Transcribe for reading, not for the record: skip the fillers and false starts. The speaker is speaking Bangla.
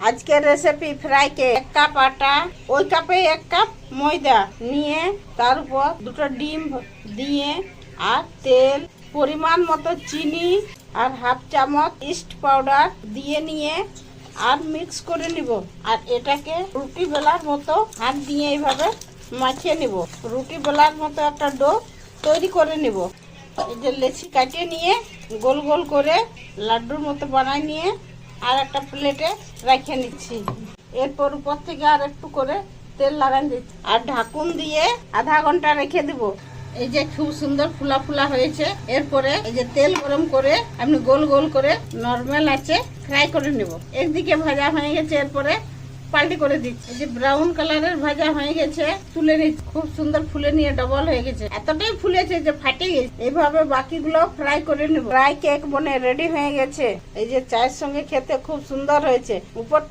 আজকের রেসিপি ফ্রাই কেক। 1 কাপ আটা, ওই কাপে 1 কাপ ময়দা নিয়ে তার উপর 2টো ডিম দিয়ে আর তেল, পরিমাণ মতো চিনি আর হাফ চামচ ইস্ট পাউডার দিয়ে নিয়ে আর মিক্স করে নিব। আর এটাকে রুটি বেলার মতো হাত দিয়ে এইভাবে মাখিয়ে নিব। রুটি বেলার মতো একটা ডো তৈরি করে নিব। এই যে লেচি কাটিয়ে নিয়ে গোল গোল করে লাড্ডুর মতো বানাই নিয়ে আর একটা প্লেটে রেখে নিচ্ছি। এরপর উপর থেকে আর একটু করে তেল লাগাই দিচ্ছি আর ঢাকুন দিয়ে আধা ঘন্টা রেখে দিব। এই যে খুব সুন্দর ফুলা ফুলা হয়েছে। এরপরে এই যে তেল গরম করে আমি গোল গোল করে নরমাল আছে ফ্রাই করে নেব। একদিকে ভাজা হয়ে গেছে, এরপরে পাল্টি করে দিচ্ছি। এই যে ব্রাউন কালারের ভাজা হয়ে গেছে, তুলে নিচ্ছি। খুব সুন্দর ফুলে নিয়ে ডবল হয়ে গেছে, এতটাই ফুলেছে যে ফাটে গেছে। এইভাবে বাকিগুলো ফ্রাই করে নেব। ফ্রাই কেক বনে রেডি হয়ে গেছে। এই যে চায়ের সঙ্গে খেতে খুব সুন্দর হয়েছে। উপর